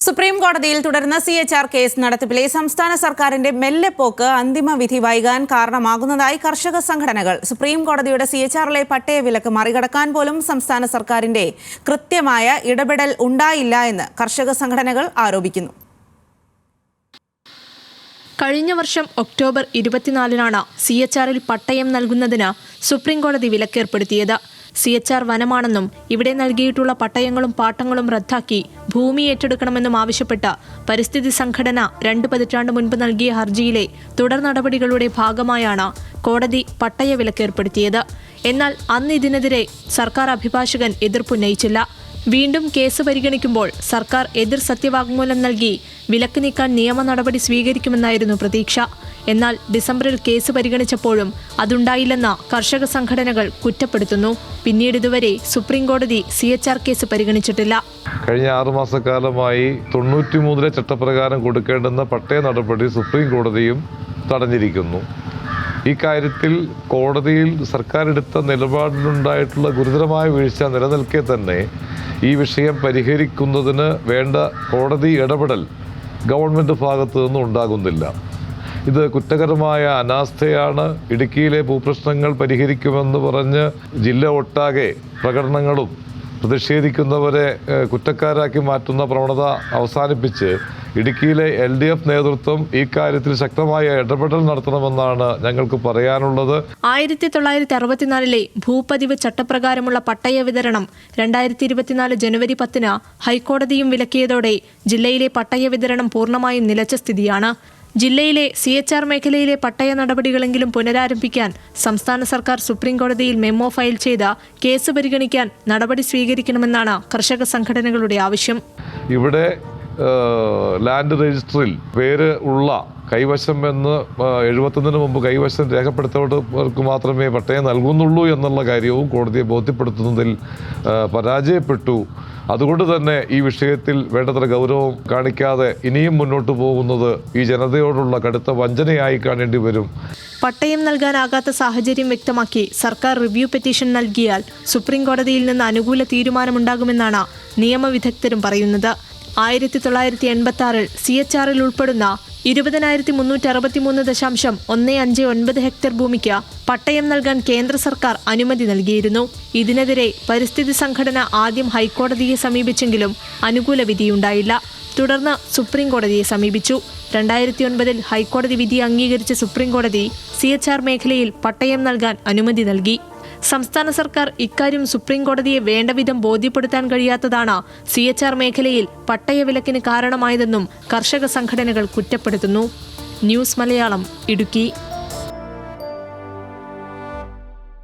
Supreme കോടതിയിൽ തുടരുന്ന CHR case നടത്തിപ്പിലെ സംസ്ഥാന സർക്കാരിന്റെ മെല്ലെപ്പോക്ക് അന്തിമ വിധി വൈകാൻ കാരണമാകുന്നതായി കർഷക സംഘടനകൾ. സുപ്രീം കോടതിയുടെ CHRലെ പട്ടയ വിലക്ക് മറികടക്കാൻ പോലും സംസ്ഥാന സർക്കാരിന്റെ കൃത്യമായ ഇടപെടൽ ഉണ്ടായില്ല എന്ന് കർഷക സംഘടനകൾ ആരോപിക്കുന്നു. കഴിഞ്ഞ വർഷം ഒക്ടോബർ 24-നാണ് CHRൽ പട്ടയം നൽകുന്നതിന് സുപ്രീം കോടതി വിലക്കേർപ്പെടുത്തിയത്. CHR വനമാണെന്നും ഇവിടെ നൽകിയിട്ടുള്ള പട്ടയങ്ങളും പാട്ടങ്ങളും റദ്ദാക്കി ഭൂമി ഏറ്റെടുക്കണമെന്നും ആവശ്യപ്പെട്ട് പരിസ്ഥിതി സംഘടന 2 പതിറ്റാണ്ട് മുൻപ് നൽകിയ ഹർജിയിലെ തുടർ നടപടികളുടെ ഭാഗമായാണ് കോടതി പട്ടയ വിലക്കേർപ്പെടുത്തിയത്. എന്നാൽ അന്ന് ഇതിനെതിരെ സർക്കാർ അഭിഭാഷകൻ എതിർപ്പുന്നയിച്ചില്ല. വീണ്ടും കേസ് പരിഗണിക്കുമ്പോൾ സർക്കാർ എതിർ സത്യവാങ്മൂലം നൽകി വിലക്ക് നീക്കാൻ നിയമ നടപടി സ്വീകരിക്കുമെന്നായിരുന്നു പ്രതീക്ഷ. എന്നാൽ ഡിസംബറിൽ കേസ് പരിഗണിച്ചപ്പോഴും അതുണ്ടായില്ലെന്ന് കർഷക സംഘടനകൾ കുറ്റപ്പെടുത്തുന്നു. പിന്നീട് ഇതുവരെ സുപ്രീം കോടതി CHR കേസ് പരിഗണിച്ചിട്ടില്ല. കഴിഞ്ഞ 6 മാസക്കാലമായി 93 ചട്ടപ്രകാരം കൊടുക്കേണ്ടുന്ന പട്ടയ നടപടി സുപ്രീം കോടതിയും തടഞ്ഞിരിക്കുന്നു. ഈ കാര്യത്തിൽ കോടതിയിൽ സർക്കാർ എടുത്ത നിലപാടിലുണ്ടായിട്ടുള്ള ഗുരുതരമായ വീഴ്ച നിലനിൽക്കെ തന്നെ ഈ വിഷയം പരിഹരിക്കുന്നതിന് വേണ്ട കോടതി ഇടപെടൽ ഗവൺമെൻറ് ഭാഗത്തു നിന്നും ഉണ്ടാകുന്നില്ല. ഇത് കുറ്റകരമായ അനാസ്ഥയാണ്. ഇടുക്കിയിലെ ഭൂപ്രശ്നങ്ങൾ പരിഹരിക്കുമെന്ന് പറഞ്ഞ് ജില്ല ഒട്ടാകെ പ്രകടനങ്ങളും പ്രതിഷേധിക്കുന്നവരെ കുറ്റക്കാരാക്കി മാറ്റുന്ന പ്രവണത അവസാനിപ്പിച്ച് ഇടുക്കിയിലെ LDF നേതൃത്വം ഈ കാര്യത്തിൽ ശക്തമായ ഇടപെടൽ നടത്തണമെന്നാണ് ഞങ്ങൾക്ക് പറയാനുള്ളത്. 1964-ലെ ഭൂപതിവ് ചട്ടപ്രകാരമുള്ള പട്ടയ വിതരണം 2024 ജനുവരി 10-ന് ഹൈക്കോടതിയും വിലക്കിയതോടെ ജില്ലയിലെ പട്ടയ വിതരണം പൂർണ്ണമായും നിലച്ച സ്ഥിതിയാണ്. ജില്ലയിലെ CHR മേഖലയിലെ പട്ടയ നടപടികളെങ്കിലും പുനരാരംഭിക്കാൻ സംസ്ഥാന സർക്കാർ സുപ്രീം കോടതിയിൽ മെമ്മോ ഫയൽ ചെയ്ത് കേസ് പരിഗണിക്കാൻ നടപടി സ്വീകരിക്കണമെന്നാണ് കർഷക സംഘടനകളുടെ ആവശ്യം. ഇവിടെ ലാൻഡ് രജിസ്റ്ററിൽ പേര് ഉള്ള കൈവശം എന്ന് 71-ന് മുമ്പ് കൈവശം രേഖപ്പെടുത്തവർക്ക് മാത്രമേ പട്ടയം നൽകുന്നുള്ളൂ എന്നുള്ള കാര്യവും കോടതിയെ ബോധ്യപ്പെടുത്തുന്നതിൽ പരാജയപ്പെട്ടു. അതുകൊണ്ട് തന്നെ ഈ വിഷയത്തിൽ വേണ്ടത്ര ഗൗരവം കാണിക്കാതെ ഇനിയും മുന്നോട്ട് പോകുന്നത് ഈ ജനതയോടുള്ള കടുത്ത വഞ്ചനയായി കാണേണ്ടി വരും. പട്ടയം നൽകാനാകാത്ത സാഹചര്യം വ്യക്തമാക്കി സർക്കാർ റിവ്യൂ പെറ്റീഷൻ നൽകിയാൽ സുപ്രീം കോടതിയിൽ നിന്ന് അനുകൂല തീരുമാനമുണ്ടാകുമെന്നാണ് നിയമവിദഗ്ധരും പറയുന്നത്. 1986-ൽ CHRൽ ഉൾപ്പെടുന്ന 20,363.159 ഹെക്ടർ ഭൂമിക്ക് പട്ടയം നൽകാൻ കേന്ദ്ര സർക്കാർ അനുമതി നൽകിയിരുന്നു. ഇതിനെതിരെ പരിസ്ഥിതി സംഘടന ആദ്യം ഹൈക്കോടതിയെ സമീപിച്ചെങ്കിലും അനുകൂല വിധിയുണ്ടായില്ല. തുടർന്ന് സുപ്രീം കോടതിയെ സമീപിച്ചു. 2009-ൽ ഹൈക്കോടതി വിധി അംഗീകരിച്ച സുപ്രീം കോടതി CHR മേഖലയിൽ പട്ടയം നൽകാൻ അനുമതി നൽകി. സംസ്ഥാന സർക്കാർ ഇക്കാര്യം സുപ്രീം കോടതിയെ വേണ്ടവിധം ബോധ്യപ്പെടുത്താൻ കഴിയാത്തതാണ് CHR മേഖലയിൽ പട്ടയ വിലക്കിന് കാരണമായതെന്നും കർഷക സംഘടനകൾ കുറ്റപ്പെടുത്തുന്നു. ന്യൂസ് മലയാളം, ഇടുക്കി.